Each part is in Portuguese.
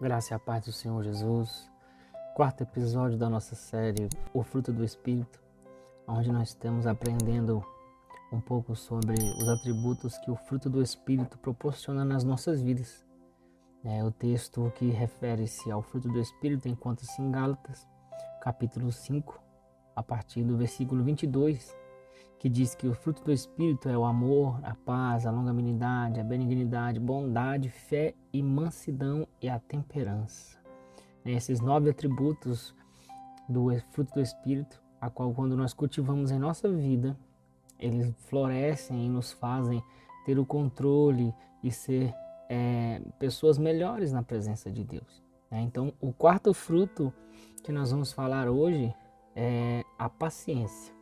Graça e a paz do Senhor Jesus. Quarto episódio da nossa série O Fruto do Espírito, onde nós estamos aprendendo um pouco sobre os atributos que o fruto do Espírito proporciona nas nossas vidas. O texto que refere-se ao fruto do Espírito encontra-se em Gálatas, capítulo 5, a partir do versículo 22, que diz que o fruto do Espírito é o amor, a paz, a longanimidade, a benignidade, bondade, fé e mansidão e a temperança. Esses 9 atributos do fruto do Espírito, a qual quando nós cultivamos em nossa vida, eles florescem e nos fazem ter o controle e ser pessoas melhores na presença de Deus. Então, o quarto fruto que nós vamos falar hoje é a paciência.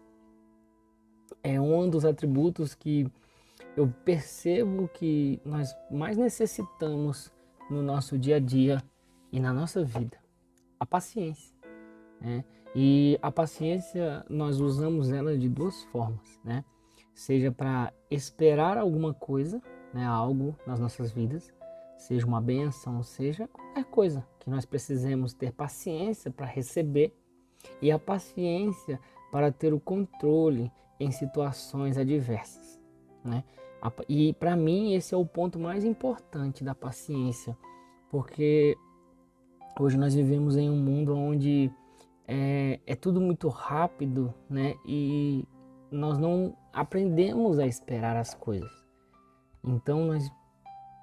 É um dos atributos que eu percebo que nós mais necessitamos no nosso dia a dia e na nossa vida. A paciência. E a paciência nós usamos ela de duas formas, seja para esperar alguma coisa, algo nas nossas vidas, seja uma bênção, seja qualquer coisa que nós precisemos ter paciência para receber, e a paciência para ter o controle em situações adversas. E para mim esse é o ponto mais importante da paciência, porque hoje nós vivemos em um mundo onde é tudo muito rápido, e nós não aprendemos a esperar as coisas. Então nós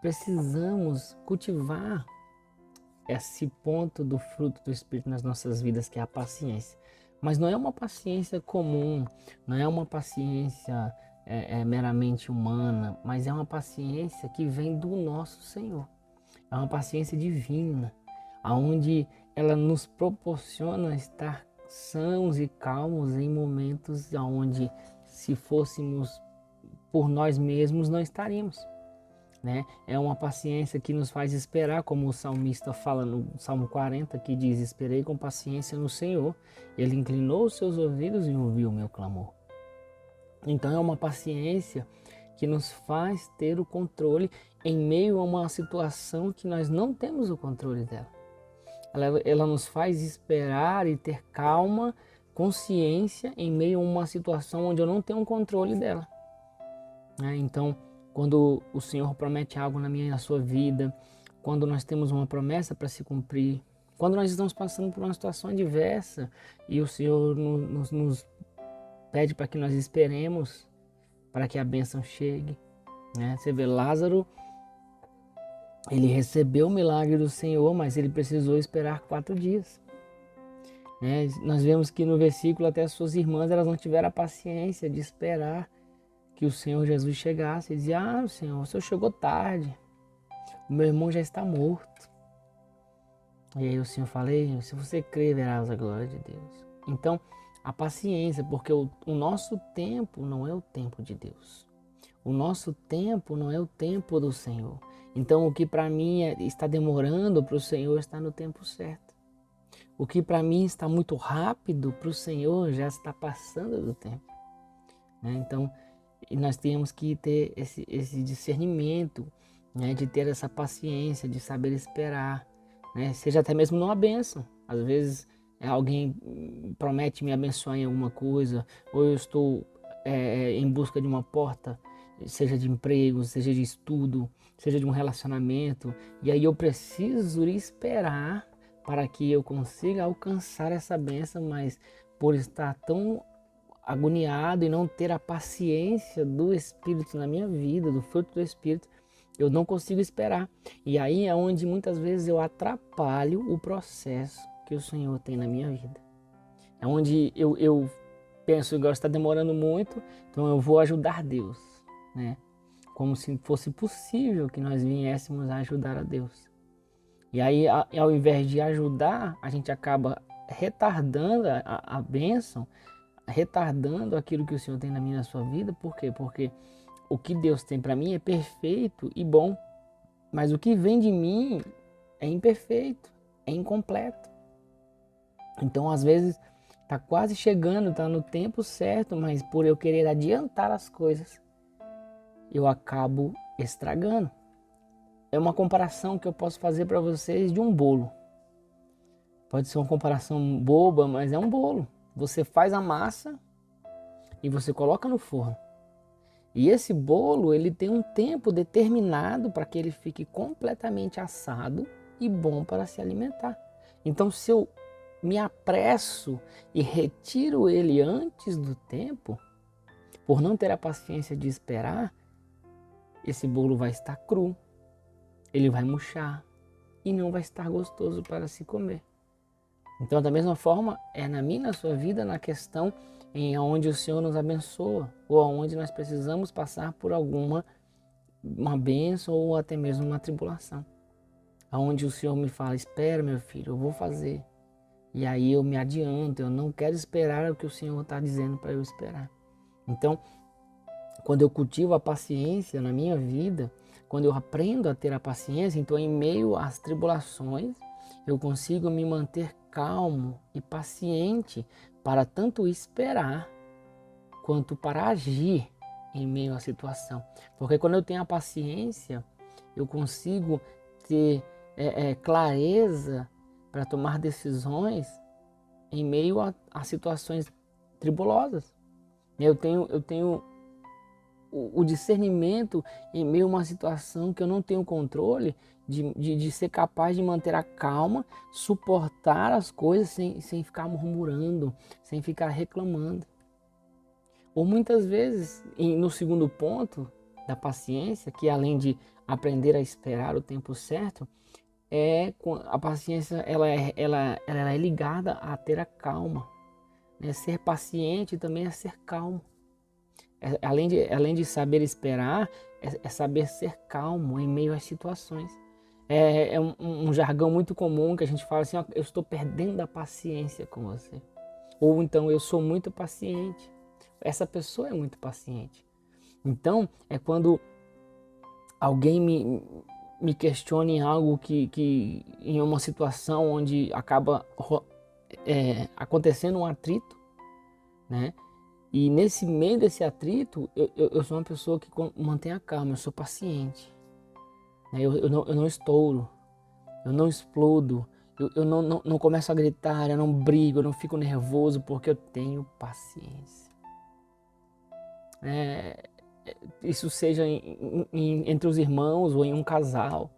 precisamos cultivar esse ponto do fruto do Espírito nas nossas vidas, que é a paciência. Mas não é uma paciência comum, não é uma paciência meramente humana, mas é uma paciência que vem do nosso Senhor. É uma paciência divina, onde ela nos proporciona estar sãos e calmos em momentos onde, se fôssemos por nós mesmos, não estaríamos. É uma paciência que nos faz esperar, como o salmista fala no Salmo 40, que diz: esperei com paciência no Senhor, Ele inclinou os seus ouvidos e ouviu o meu clamor. Então é uma paciência que nos faz ter o controle em meio a uma situação que nós não temos o controle dela. Ela nos faz esperar e ter calma, consciência em meio a uma situação onde eu não tenho o controle dela. Então, quando o Senhor promete algo na minha e na sua vida, quando nós temos uma promessa para se cumprir, quando nós estamos passando por uma situação adversa e o Senhor nos pede para que nós esperemos para que a bênção chegue. Você vê, Lázaro, ele recebeu o milagre do Senhor, mas ele precisou esperar 4 dias. Nós vemos que no versículo até as suas irmãs elas não tiveram a paciência de esperar que o Senhor Jesus chegasse. E dizia: Senhor, o Senhor chegou tarde, o meu irmão já está morto. E aí o Senhor fala: se você crer, verás a glória de Deus. Então, a paciência, porque o nosso tempo não é o tempo de Deus. O nosso tempo não é o tempo do Senhor. Então, o que para mim está demorando, para o Senhor está no tempo certo. O que para mim está muito rápido, para o Senhor já está passando do tempo. Então, nós temos que ter esse discernimento, de ter essa paciência, de saber esperar, seja até mesmo numa bênção. Às vezes alguém promete me abençoar em alguma coisa, ou eu estou em busca de uma porta, seja de emprego, seja de estudo, seja de um relacionamento, e aí eu preciso esperar para que eu consiga alcançar essa bênção, mas por estar tão agoniado e não ter a paciência do Espírito na minha vida, do fruto do Espírito, eu não consigo esperar. E aí é onde muitas vezes eu atrapalho o processo que o Senhor tem na minha vida. É onde eu penso: agora está demorando muito, então eu vou ajudar Deus, como se fosse possível que nós viéssemos a ajudar a Deus. E aí, ao invés de ajudar, a gente acaba retardando a bênção, retardando aquilo que o Senhor tem na minha e na sua vida. Por quê? Porque o que Deus tem para mim é perfeito e bom, mas o que vem de mim é imperfeito, é incompleto. Então, às vezes, está quase chegando, está no tempo certo, mas por eu querer adiantar as coisas, eu acabo estragando. é uma comparação que eu posso fazer para vocês de um bolo. Pode ser uma comparação boba, mas é um bolo. Você faz a massa e você coloca no forno. E esse bolo, ele tem um tempo determinado para que ele fique completamente assado e bom para se alimentar. Então, se eu me apresso e retiro ele antes do tempo, por não ter a paciência de esperar, esse bolo vai estar cru, ele vai murchar e não vai estar gostoso para se comer. Então, da mesma forma, é na minha e na sua vida, na questão em onde o Senhor nos abençoa, ou onde nós precisamos passar por uma bênção ou até mesmo uma tribulação. Onde o Senhor me fala, espera meu filho, eu vou fazer. E aí eu me adianto, eu não quero esperar o que o Senhor está dizendo para eu esperar. Então, quando eu cultivo a paciência na minha vida, quando eu aprendo a ter a paciência, então em meio às tribulações, eu consigo me manter calmo e paciente para tanto esperar quanto para agir em meio à situação. Porque quando eu tenho a paciência, eu consigo ter clareza para tomar decisões em meio a situações tribulosas. Eu tenho o discernimento em meio a uma situação que eu não tenho controle, de ser capaz de manter a calma, suportar as coisas sem ficar murmurando, sem ficar reclamando. Ou muitas vezes, no segundo ponto da paciência, que além de aprender a esperar o tempo certo, a paciência ela é ligada a ter a calma. Né? Ser paciente também é ser calmo. Além de saber esperar, é saber ser calmo em meio às situações. É um jargão muito comum que a gente fala assim, ó, eu estou perdendo a paciência com você. Ou então, eu sou muito paciente. Essa pessoa é muito paciente. Então, é quando alguém me questiona em algo em uma situação onde acaba acontecendo um atrito, né? E nesse meio desse atrito, eu sou uma pessoa que mantém a calma, eu sou paciente. Eu não estouro, eu não explodo, eu não começo a gritar, eu não brigo, eu não fico nervoso, porque eu tenho paciência. Isso seja entre os irmãos ou em um casal,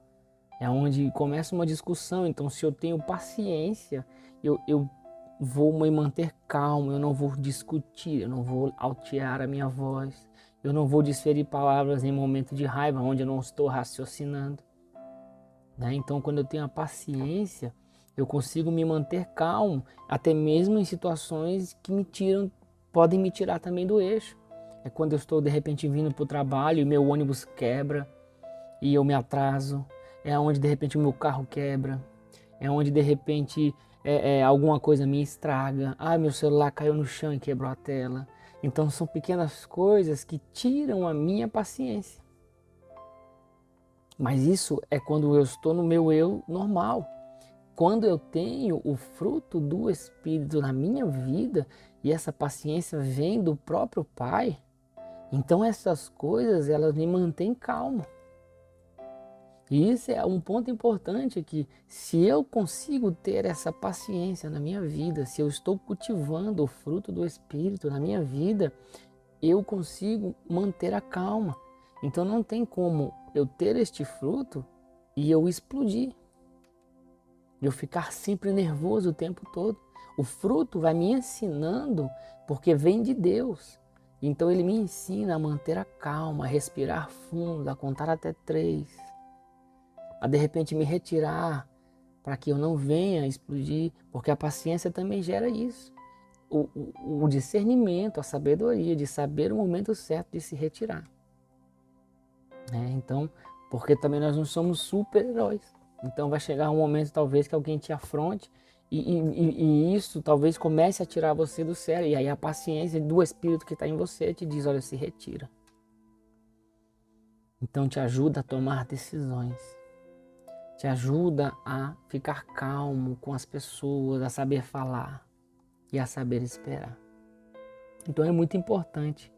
é onde começa uma discussão. Então, se eu tenho paciência, eu vou me manter calmo, eu não vou discutir, eu não vou altear a minha voz, eu não vou desferir palavras em momento de raiva, onde eu não estou raciocinando. Né? Então, quando eu tenho a paciência, eu consigo me manter calmo, até mesmo em situações que podem me tirar também do eixo. É quando eu estou de repente vindo para o trabalho e meu ônibus quebra e eu me atraso. É onde de repente o meu carro quebra. É onde de repente alguma coisa me estraga. Meu celular caiu no chão e quebrou a tela. Então são pequenas coisas que tiram a minha paciência. Mas isso é quando eu estou no meu eu normal. Quando eu tenho o fruto do Espírito na minha vida e essa paciência vem do próprio Pai, então essas coisas elas me mantêm calmo. E isso é um ponto importante, que se eu consigo ter essa paciência na minha vida, se eu estou cultivando o fruto do Espírito na minha vida, eu consigo manter a calma. Então não tem como eu ter este fruto e eu explodir. Eu ficar sempre nervoso o tempo todo. O fruto vai me ensinando, porque vem de Deus. Então ele me ensina a manter a calma, a respirar fundo, a contar até 3. A de repente me retirar para que eu não venha explodir, porque a paciência também gera isso. O discernimento, a sabedoria de saber o momento certo de se retirar. Então, porque também nós não somos super-heróis. Então vai chegar um momento talvez que alguém te afronte e isso talvez comece a tirar você do sério. E aí a paciência do Espírito que está em você te diz, olha, se retira. Então te ajuda a tomar decisões. Te ajuda a ficar calmo com as pessoas, a saber falar e a saber esperar. Então é muito importante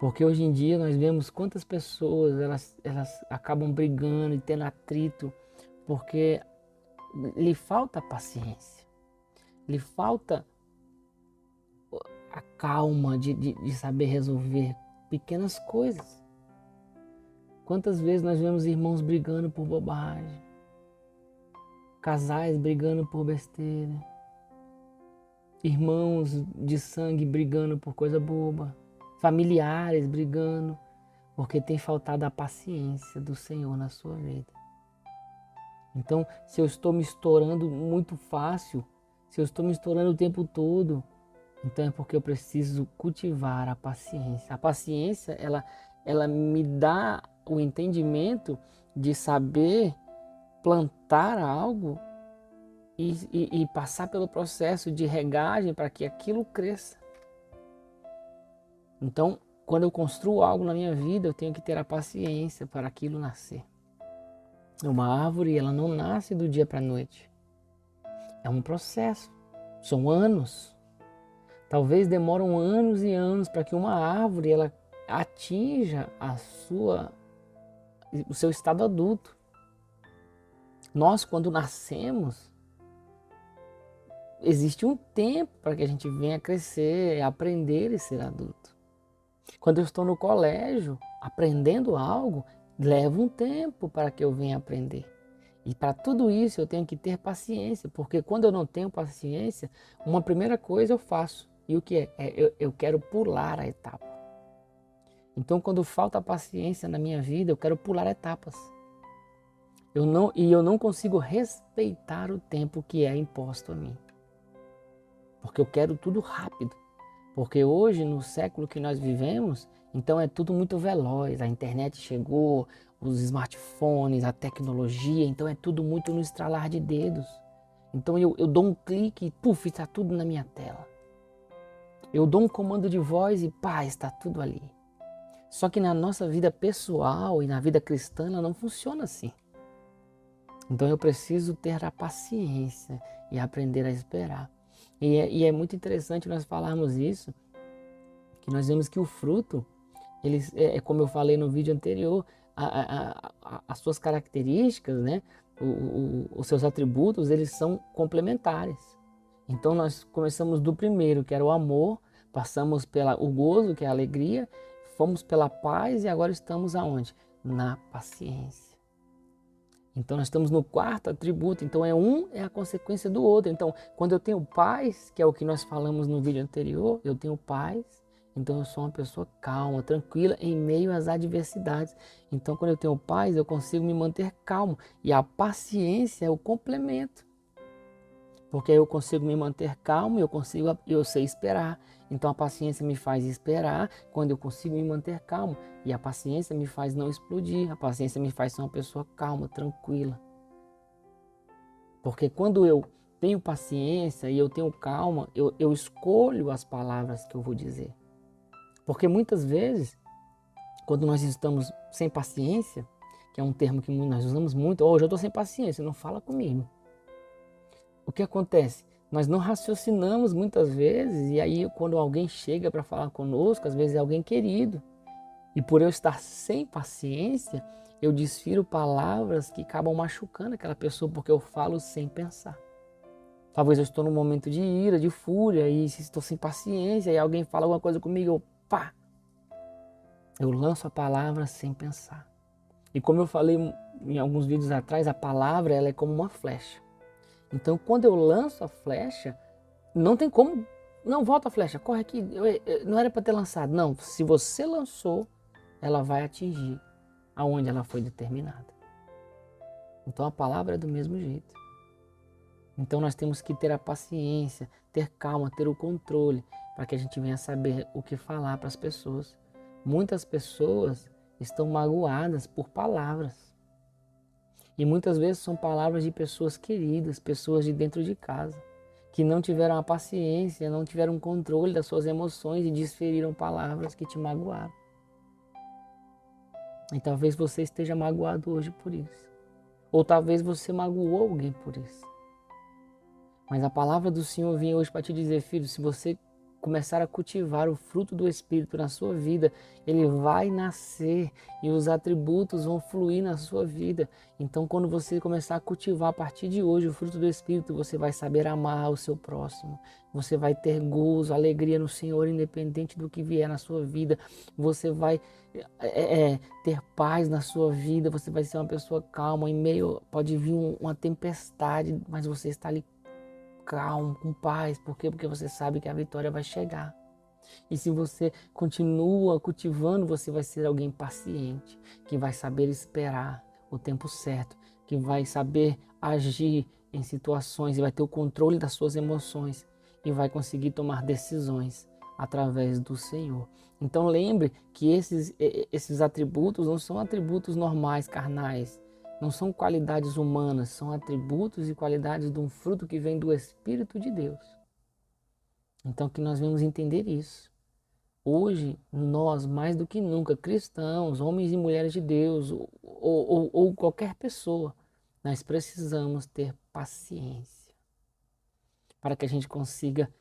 Porque hoje em dia nós vemos quantas pessoas elas acabam brigando e tendo atrito porque lhe falta paciência, lhe falta a calma de saber resolver pequenas coisas. Quantas vezes nós vemos irmãos brigando por bobagem, casais brigando por besteira, irmãos de sangue brigando por coisa boba, familiares brigando porque tem faltado a paciência do Senhor na sua vida. Então, se eu estou me estourando muito fácil, se eu estou me estourando o tempo todo, então é porque eu preciso cultivar a paciência. A paciência, ela me dá o entendimento de saber plantar algo e passar pelo processo de regagem para que aquilo cresça. Então, quando eu construo algo na minha vida, eu tenho que ter a paciência para aquilo nascer. Uma árvore, ela não nasce do dia para a noite. É um processo. São anos. Talvez demoram anos e anos para que uma árvore ela atinja o seu estado adulto. Nós, quando nascemos, existe um tempo para que a gente venha crescer, aprender e ser adulto. Quando eu estou no colégio, aprendendo algo, leva um tempo para que eu venha aprender. E para tudo isso eu tenho que ter paciência, porque quando eu não tenho paciência, uma primeira coisa eu faço. E o que é? Eu quero pular a etapa. Então, quando falta paciência na minha vida, eu quero pular etapas. Eu não consigo respeitar o tempo que é imposto a mim. Porque eu quero tudo rápido. Porque hoje, no século que nós vivemos, então é tudo muito veloz. A internet chegou, os smartphones, a tecnologia, então é tudo muito no estralar de dedos. Então eu dou um clique e puf, está tudo na minha tela. Eu dou um comando de voz e pá, está tudo ali. Só que na nossa vida pessoal e na vida cristã ela não funciona assim. Então eu preciso ter a paciência e aprender a esperar. E é muito interessante nós falarmos isso, que nós vemos que o fruto, como eu falei no vídeo anterior, as suas características, né, os seus atributos, eles são complementares. Então nós começamos do primeiro, que era o amor, passamos pelo gozo, que é a alegria, fomos pela paz e agora estamos aonde? Na paciência. Então nós estamos no quarto atributo, então é a consequência do outro. Então quando eu tenho paz, que é o que nós falamos no vídeo anterior, eu tenho paz, então eu sou uma pessoa calma, tranquila em meio às adversidades. Então quando eu tenho paz, eu consigo me manter calmo e a paciência é o complemento. Porque aí eu consigo me manter calmo e eu sei esperar. Então a paciência me faz esperar quando eu consigo me manter calmo. E a paciência me faz não explodir. A paciência me faz ser uma pessoa calma, tranquila. Porque quando eu tenho paciência e eu tenho calma, eu escolho as palavras que eu vou dizer. Porque muitas vezes, quando nós estamos sem paciência, que é um termo que nós usamos muito, hoje eu estou sem paciência, não fala comigo. O que acontece? Nós não raciocinamos muitas vezes e aí quando alguém chega para falar conosco, às vezes é alguém querido. E por eu estar sem paciência, eu desfiro palavras que acabam machucando aquela pessoa porque eu falo sem pensar. Talvez eu estou num momento de ira, de fúria e estou sem paciência e alguém fala alguma coisa comigo, eu lanço a palavra sem pensar. E como eu falei em alguns vídeos atrás, a palavra ela é como uma flecha. Então, quando eu lanço a flecha, não tem como... Não, volta a flecha, corre aqui. Não era para ter lançado. Não, se você lançou, ela vai atingir aonde ela foi determinada. Então, a palavra é do mesmo jeito. Então, nós temos que ter a paciência, ter calma, ter o controle, para que a gente venha saber o que falar para as pessoas. Muitas pessoas estão magoadas por palavras. E muitas vezes são palavras de pessoas queridas, pessoas de dentro de casa, que não tiveram a paciência, não tiveram o controle das suas emoções e desferiram palavras que te magoaram. E talvez você esteja magoado hoje por isso. Ou talvez você magoou alguém por isso. Mas a palavra do Senhor vinha hoje para te dizer, filho, se você começar a cultivar o fruto do Espírito na sua vida, ele vai nascer e os atributos vão fluir na sua vida. Então, quando você começar a cultivar a partir de hoje o fruto do Espírito, você vai saber amar o seu próximo, você vai ter gozo, alegria no Senhor, independente do que vier na sua vida, você vai ter paz na sua vida, você vai ser uma pessoa calma, em meio, pode vir uma tempestade, mas você está ali calmo, com paz. Por quê? Porque você sabe que a vitória vai chegar. E se você continua cultivando, você vai ser alguém paciente, que vai saber esperar o tempo certo, que vai saber agir em situações e vai ter o controle das suas emoções e vai conseguir tomar decisões através do Senhor. Então lembre que esses atributos não são atributos normais, carnais, não são qualidades humanas, são atributos e qualidades de um fruto que vem do Espírito de Deus. Então que nós vamos entender isso. Hoje, nós, mais do que nunca, cristãos, homens e mulheres de Deus, ou qualquer pessoa, nós precisamos ter paciência para que a gente consiga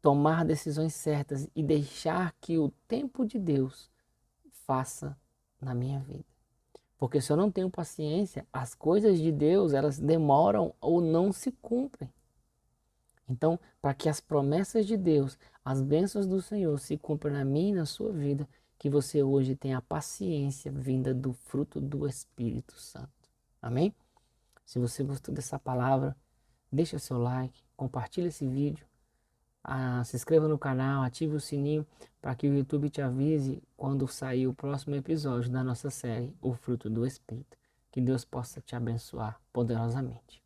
tomar decisões certas e deixar que o tempo de Deus faça na minha vida. Porque se eu não tenho paciência, as coisas de Deus, elas demoram ou não se cumprem. Então, para que as promessas de Deus, as bênçãos do Senhor se cumpram na minha e na sua vida, que você hoje tenha a paciência vinda do fruto do Espírito Santo. Amém? Se você gostou dessa palavra, deixa seu like, compartilha esse vídeo, se inscreva no canal, ative o sininho para que o YouTube te avise quando sair o próximo episódio da nossa série, O Fruto do Espírito. Que Deus possa te abençoar poderosamente.